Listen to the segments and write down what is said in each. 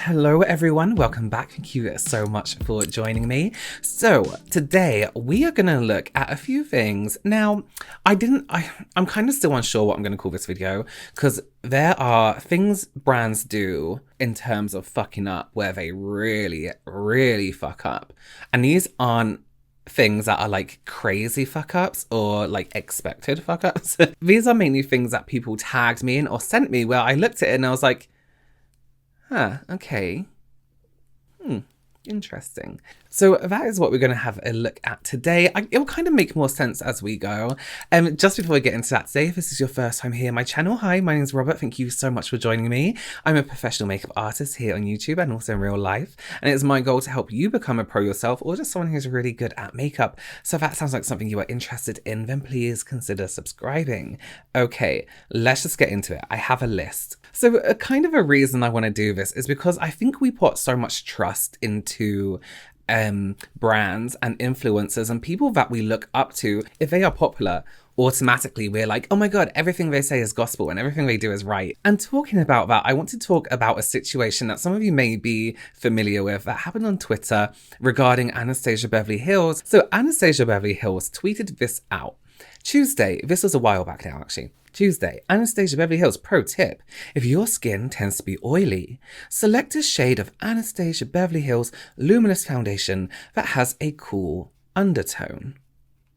Hello everyone, welcome back. Thank you so much for joining me. So today we are gonna look at a few things. Now, I'm kind of still unsure what I'm gonna call this video because there are things brands do in terms of fucking up where they really, really fuck up. And these aren't things that are like crazy fuck ups or like expected fuck ups. These are mainly things that people tagged me in or sent me where I looked at it and I was like, huh, okay. Interesting. So that is what we're going to have a look at today. It will kind of make more sense as we go. Just before we get into that today, if this is your first time here on my channel, hi, my name is Robert. Thank you so much for joining me. I'm a professional makeup artist here on YouTube and also in real life. And it's my goal to help you become a pro yourself or just someone who's really good at makeup. So if that sounds like something you are interested in, then please consider subscribing. Okay, let's just get into it. I have a list. So kind of a reason I want to do this is because I think we put so much trust into brands and influencers and people that we look up to. If they are popular, automatically we're like, oh my god, everything they say is gospel and everything they do is right. And talking about that, I want to talk about a situation that some of you may be familiar with that happened on Twitter regarding Anastasia Beverly Hills. So Anastasia Beverly Hills tweeted this out Tuesday. This was a while back now, actually. Tuesday, Anastasia Beverly Hills pro tip. If your skin tends to be oily, select a shade of Anastasia Beverly Hills Luminous Foundation that has a cool undertone.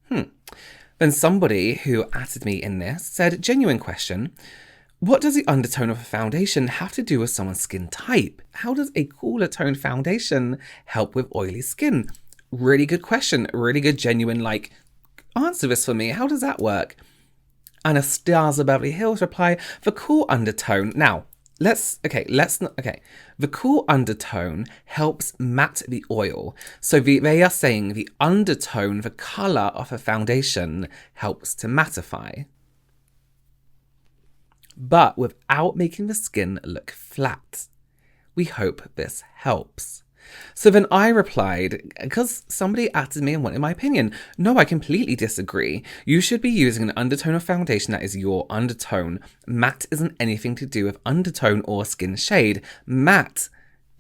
Then somebody who added me in this said, genuine question, what does the undertone of a foundation have to do with someone's skin type? How does a cooler toned foundation help with oily skin? Really good question. Really good, genuine, like, answer this for me. How does that work? Anastasia Beverly Hills reply, the cool undertone. Now, the cool undertone helps matte the oil. So they are saying the undertone, the color of a foundation helps to mattify, but without making the skin look flat. We hope this helps. So then I replied, because somebody asked me and wanted my opinion. No, I completely disagree. You should be using an undertone of foundation that is your undertone. Matte isn't anything to do with undertone or skin shade. Matte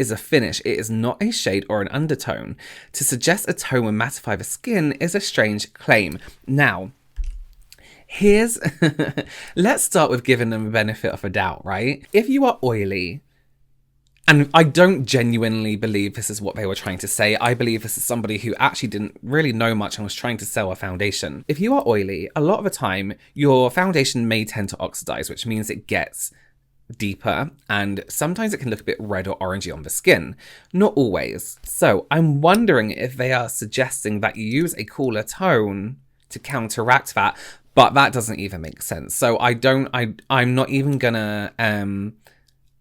is a finish. It is not a shade or an undertone. To suggest a tone will mattify the skin is a strange claim. Now, let's start with giving them the benefit of a doubt, right? If you are oily, and I don't genuinely believe this is what they were trying to say. I believe this is somebody who actually didn't really know much and was trying to sell a foundation. If you are oily, a lot of the time, your foundation may tend to oxidize, which means it gets deeper and sometimes it can look a bit red or orangey on the skin. Not always. So I'm wondering if they are suggesting that you use a cooler tone to counteract that, but that doesn't even make sense. So I'm not even gonna,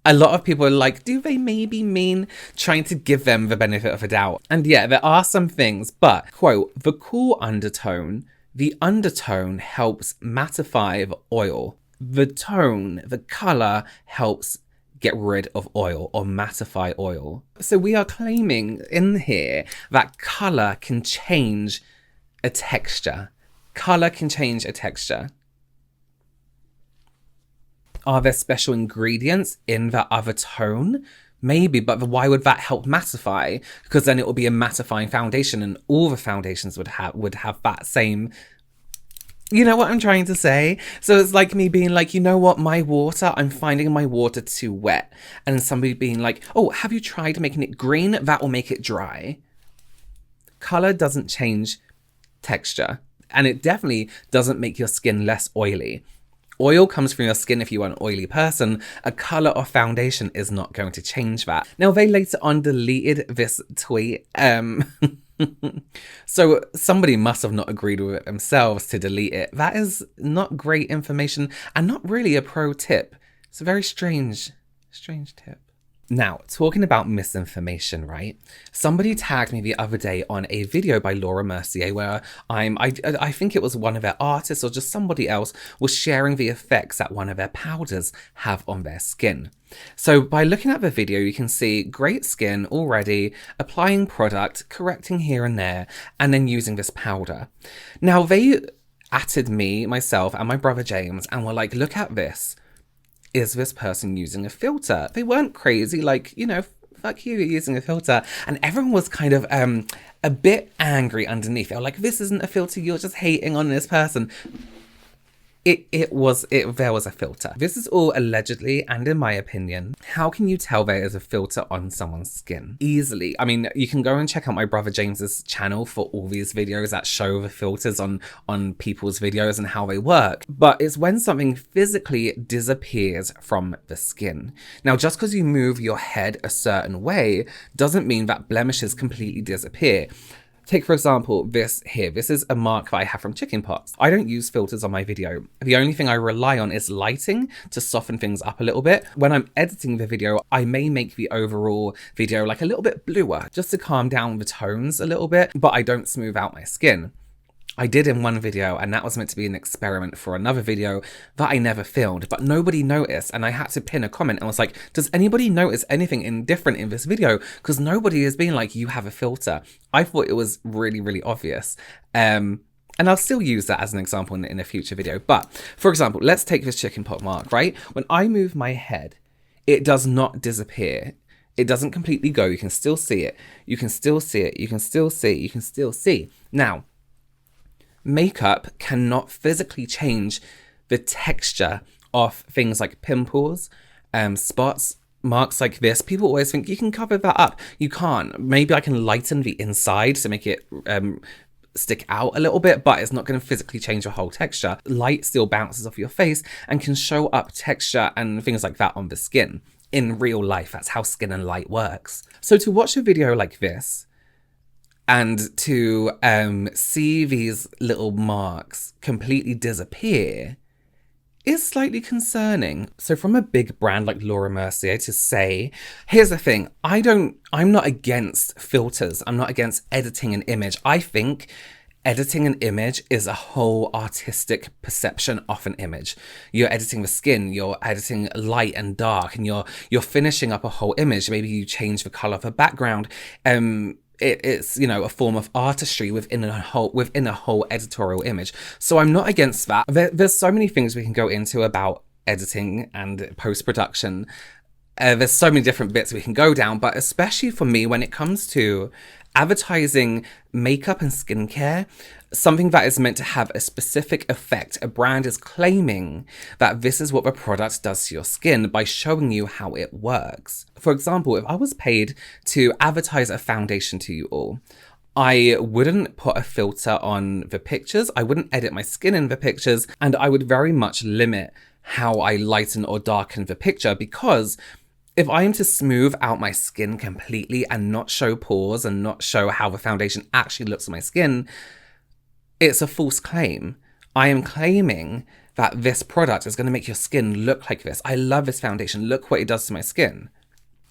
a lot of people are like, do they maybe mean trying to give them the benefit of a doubt? And yeah, there are some things, but, quote, the cool undertone, the undertone helps mattify the oil. The tone, the color helps get rid of oil or mattify oil. So we are claiming in here that color can change a texture. Color can change a texture. Are there special ingredients in that other tone? Maybe, but why would that help mattify? Because then it would be a mattifying foundation and all the foundations would have that same... You know what I'm trying to say? So it's like me being like, you know what, I'm finding my water too wet. And somebody being like, oh, have you tried making it green? That will make it dry. Color doesn't change texture. And it definitely doesn't make your skin less oily. Oil comes from your skin if you are an oily person. A colour or foundation is not going to change that. Now, they later on deleted this tweet. So somebody must have not agreed with it themselves to delete it. That is not great information and not really a pro tip. It's a very strange tip. Now, talking about misinformation, right? Somebody tagged me the other day on a video by Mercier where I think it was one of their artists or just somebody else was sharing the effects that one of their powders have on their skin. So by looking at the video, you can see great skin already, applying product, correcting here and there, and then using this powder. Now, they atted me, myself, and my brother James, and were like, look at this. Is this person using a filter? They weren't crazy, like, you know, fuck you, you're using a filter. And everyone was kind of a bit angry underneath. They were like, this isn't a filter, you're just hating on this person. There was a filter. This is all allegedly, and in my opinion. How can you tell there is a filter on someone's skin? Easily. I mean, you can go and check out my brother James's channel for all these videos that show the filters on people's videos and how they work. But it's when something physically disappears from the skin. Now, just because you move your head a certain way doesn't mean that blemishes completely disappear. Take, for example, this here. This is a mark that I have from chickenpox. I don't use filters on my video. The only thing I rely on is lighting to soften things up a little bit. When I'm editing the video, I may make the overall video like a little bit bluer, just to calm down the tones a little bit, but I don't smooth out my skin. I did in one video, and that was meant to be an experiment for another video that I never filmed, but nobody noticed, and I had to pin a comment and was like, does anybody notice anything indifferent in this video? Because nobody has been like, you have a filter. I thought it was really, really obvious. And I'll still use that as an example in a future video. But for example, let's take this chickenpox mark, right? When I move my head, it does not disappear. It doesn't completely go. You can still see it. You can still see it. You can still see. You can still see. Now, makeup cannot physically change the texture of things like pimples, spots, marks like this. People always think you can cover that up. You can't. Maybe I can lighten the inside to make it stick out a little bit, but it's not going to physically change your whole texture. Light still bounces off your face and can show up texture and things like that on the skin. In real life, that's how skin and light works. So to watch a video like this, and to see these little marks completely disappear is slightly concerning. So from a big brand like Laura Mercier to say, here's the thing, I'm not against filters. I'm not against editing an image. I think editing an image is a whole artistic perception of an image. You're editing the skin, you're editing light and dark, and you're finishing up a whole image. Maybe you change the color of the background. It's, you know, a form of artistry within a whole editorial image. So I'm not against that. There's so many things we can go into about editing and post-production. There's so many different bits we can go down, but especially for me, when it comes to advertising makeup and skincare, something that is meant to have a specific effect. A brand is claiming that this is what the product does to your skin by showing you how it works. For example, if I was paid to advertise a foundation to you all, I wouldn't put a filter on the pictures, I wouldn't edit my skin in the pictures, and I would very much limit how I lighten or darken the picture, because if I am to smooth out my skin completely and not show pores and not show how the foundation actually looks on my skin, it's a false claim. I am claiming that this product is going to make your skin look like this. I love this foundation. Look what it does to my skin.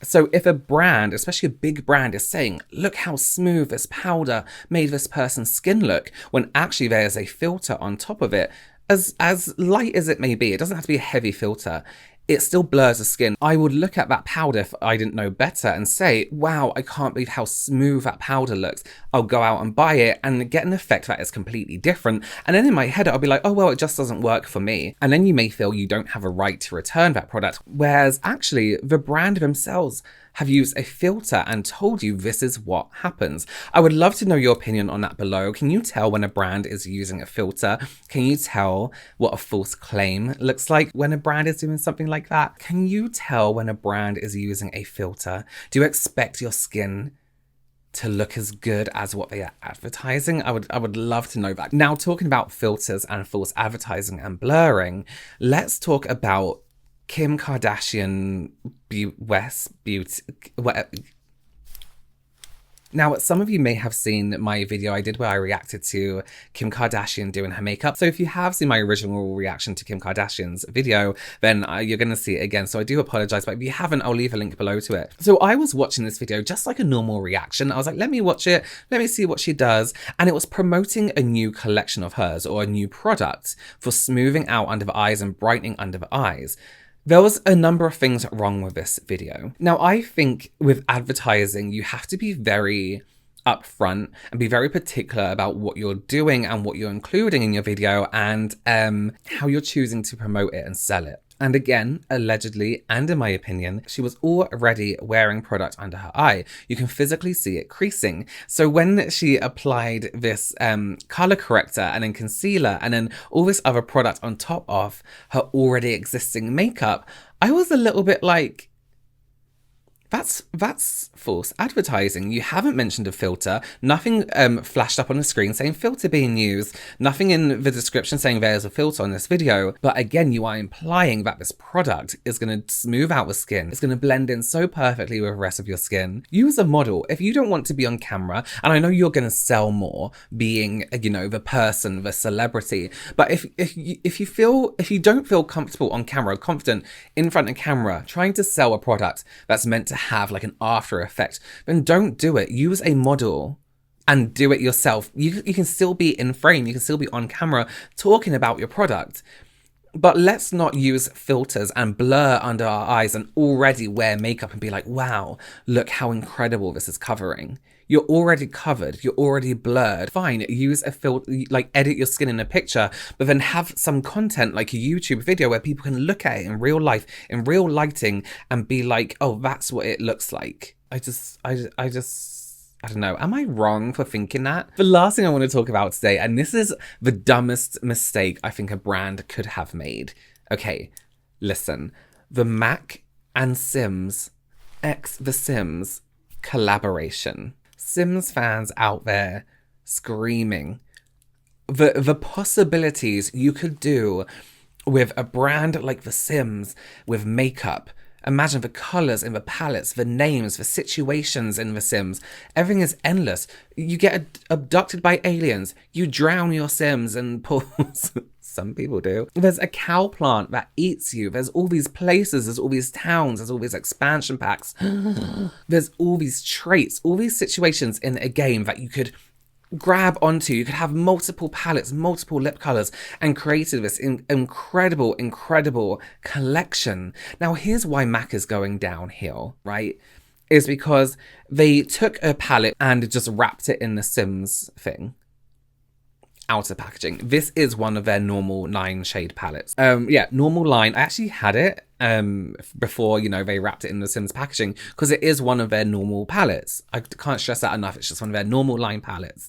So if a brand, especially a big brand, is saying, look how smooth this powder made this person's skin look, when actually there's a filter on top of it, as light as it may be, it doesn't have to be a heavy filter, it still blurs the skin. I would look at that powder if I didn't know better and say, wow, I can't believe how smooth that powder looks. I'll go out and buy it and get an effect that is completely different. And then in my head, I'll be like, oh, well, it just doesn't work for me. And then you may feel you don't have a right to return that product. Whereas actually the brand themselves have used a filter and told you this is what happens. I would love to know your opinion on that below. Can you tell when a brand is using a filter? Can you tell what a false claim looks like when a brand is doing something like that? Can you tell when a brand is using a filter? Do you expect your skin to look as good as what they are advertising? I would love to know that. Now, talking about filters and false advertising and blurring, let's talk about Kim Kardashian West Beauty. Now, some of you may have seen my video I did where I reacted to Kim Kardashian doing her makeup. So if you have seen my original reaction to Kim Kardashian's video, then you're going to see it again. So I do apologize, but if you haven't, I'll leave a link below to it. So I was watching this video just like a normal reaction. I was like, let me watch it. Let me see what she does. And it was promoting a new collection of hers, or a new product for smoothing out under the eyes and brightening under the eyes. There was a number of things wrong with this video. Now, I think with advertising, you have to be very upfront and be very particular about what you're doing and what you're including in your video, and how you're choosing to promote it and sell it. And again, allegedly, and in my opinion, she was already wearing product under her eye. You can physically see it creasing. So when she applied this color corrector and then concealer and then all this other product on top of her already existing makeup, I was a little bit like, that's false advertising. You haven't mentioned a filter. Nothing flashed up on the screen saying filter being used. Nothing in the description saying there's a filter on this video. But again, you are implying that this product is going to smooth out the skin. It's going to blend in so perfectly with the rest of your skin. Use a model. If you don't want to be on camera, and I know you're going to sell more being, you know, the person, the celebrity. But if you don't feel comfortable on camera, confident in front of camera, trying to sell a product that's meant to have like an after effect, then don't do it. Use a model and do it yourself. You can still be in frame, you can still be on camera talking about your product, but let's not use filters and blur under our eyes and already wear makeup and be like, wow, look how incredible this is covering. You're already covered, you're already blurred. Fine, use a filter, like edit your skin in a picture, but then have some content like a YouTube video where people can look at it in real life, in real lighting, and be like, oh, that's what it looks like. I don't know. Am I wrong for thinking that? The last thing I want to talk about today, and this is the dumbest mistake I think a brand could have made. Okay, listen. The MAC and Sims x The Sims collaboration. Sims fans out there screaming. The possibilities you could do with a brand like The Sims with makeup. Imagine the colours in the palettes, the names, the situations in The Sims. Everything is endless. You get abducted by aliens. You drown your Sims and pools. Some people do. There's a cow plant that eats you. There's all these places. There's all these towns. There's all these expansion packs. There's all these traits, all these situations in a game that you could grab onto. You could have multiple palettes, multiple lip colors, and created this incredible collection. Now, here's why MAC is going downhill, right? Is because they took a palette and just wrapped it in the Sims thing. Outer packaging. This is one of their normal 9-shade palettes. Yeah, normal line. I actually had it before, you know, they wrapped it in the Sims packaging because it is one of their normal palettes. I can't stress that enough. It's just one of their normal line palettes.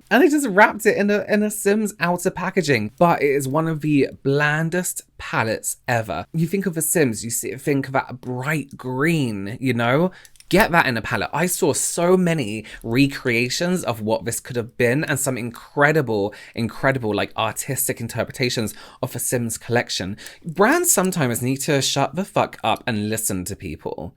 And they just wrapped it in a Sims outer packaging. But it is one of the blandest palettes ever. You think of the Sims, think of that bright green, you know? Get that in a palette. I saw so many recreations of what this could have been and some incredible like artistic interpretations of a Sims collection. Brands sometimes need to shut the fuck up and listen to people.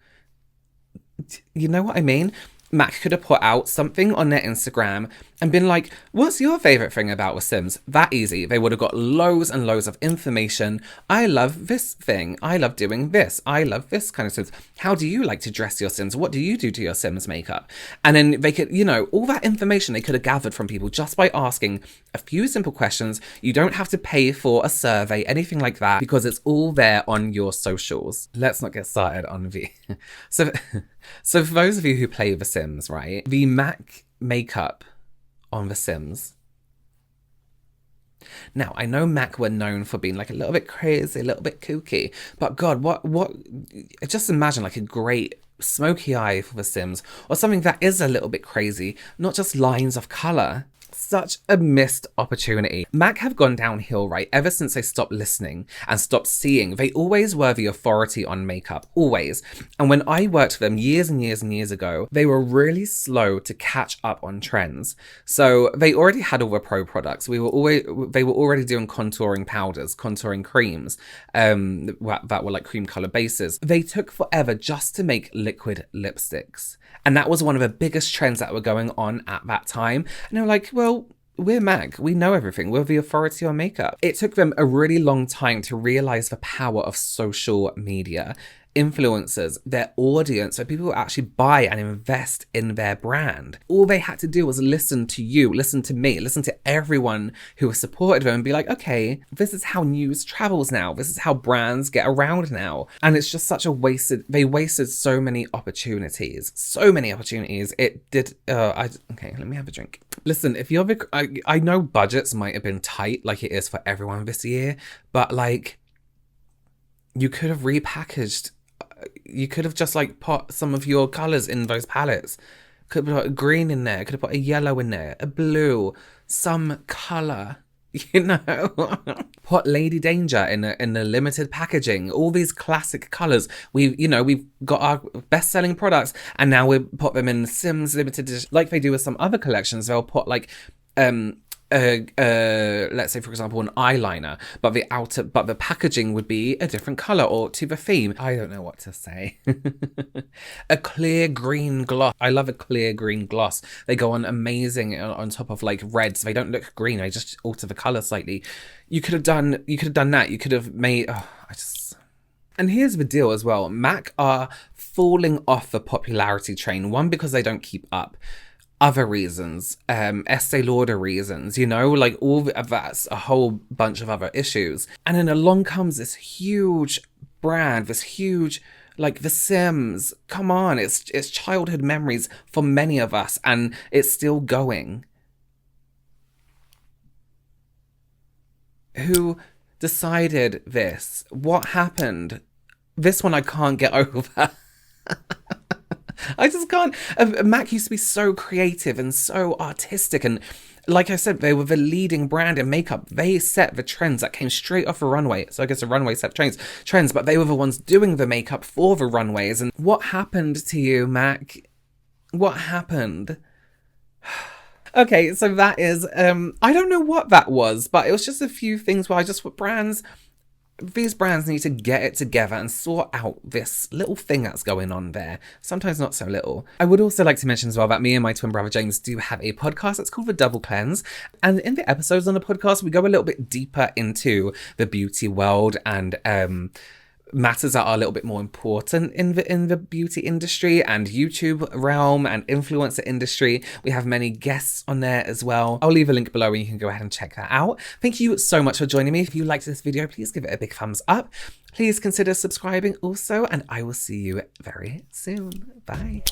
You know what I mean? MAC could have put out something on their Instagram and been like, what's your favorite thing about The Sims? That easy. They would have got loads and loads of information. I love this thing. I love doing this. I love this kind of Sims. How do you like to dress your Sims? What do you do to your Sims makeup? And then they could, you know, all that information they could have gathered from people just by asking a few simple questions. You don't have to pay for a survey, anything like that, because it's all there on your socials. Let's not get started on the... So for those of you who play The Sims, right, the MAC makeup on The Sims. Now, I know MAC were known for being like a little bit crazy, a little bit kooky, but God, what, just imagine like a great smoky eye for The Sims, or something that is a little bit crazy, not just lines of colour. Such a missed opportunity. MAC have gone downhill, right, ever since they stopped listening and stopped seeing. They always were the authority on makeup, always. And when I worked for them years and years and years ago, they were really slow to catch up on trends. So they already had all the pro products. They were already doing contouring powders, contouring creams, that were like cream color bases. They took forever just to make liquid lipsticks. And that was one of the biggest trends that were going on at that time. And they were like, well, we're MAC. We know everything. We're the authority on makeup. It took them a really long time to realize the power of social media. Influencers, their audience, so people who actually buy and invest in their brand. All they had to do was listen to you, listen to me, listen to everyone who supported them and be like, okay, this is how news travels now. This is how brands get around now. And it's just such a they wasted so many opportunities. So many opportunities. It did, okay, let me have a drink. Listen, if you're, I know budgets might have been tight like it is for everyone this year, but like, You could have repackaged. You could have just like put some of your colours in those palettes. Could have put a green in there. Could have put a yellow in there, a blue, some colour. You know, put Lady Danger in a limited packaging. All these classic colours. We've got our best-selling products, and now we put them in Sims limited edition, like they do with some other collections. They'll put like let's say for example an eyeliner, but the packaging would be a different color or to the theme. I don't know what to say. A clear green gloss. I love a clear green gloss. They go on amazing on top of like reds. They don't look green. I just alter the color slightly. You could have done that. You could have made And here's the deal as well. MAC are falling off the popularity train. One, because they don't keep up. Other reasons, Estee Lauder reasons, like all of that's a whole bunch of other issues. And then along comes this huge brand, this huge, like The Sims. Come on, it's childhood memories for many of us, and it's still going. Who decided this? What happened? This one I can't get over. I just can't. MAC used to be so creative and so artistic, and like I said, they were the leading brand in makeup. They set the trends that came straight off a runway. So I guess the runway set trends, but they were the ones doing the makeup for the runways. And what happened to you, MAC? What happened? Okay, so that is, I don't know what that was, but it was just a few things where these brands need to get it together and sort out this little thing that's going on there. Sometimes not so little. I would also like to mention as well that me and my twin brother James do have a podcast. It's called The Double Cleanse. And in the episodes on the podcast, we go a little bit deeper into the beauty world and matters that are a little bit more important in the beauty industry and YouTube realm and influencer industry. We have many guests on there as well. I'll leave a link below and you can go ahead and check that out. Thank you so much for joining me. If you liked this video, please give it a big thumbs up. Please consider subscribing also, and I will see you very soon. Bye.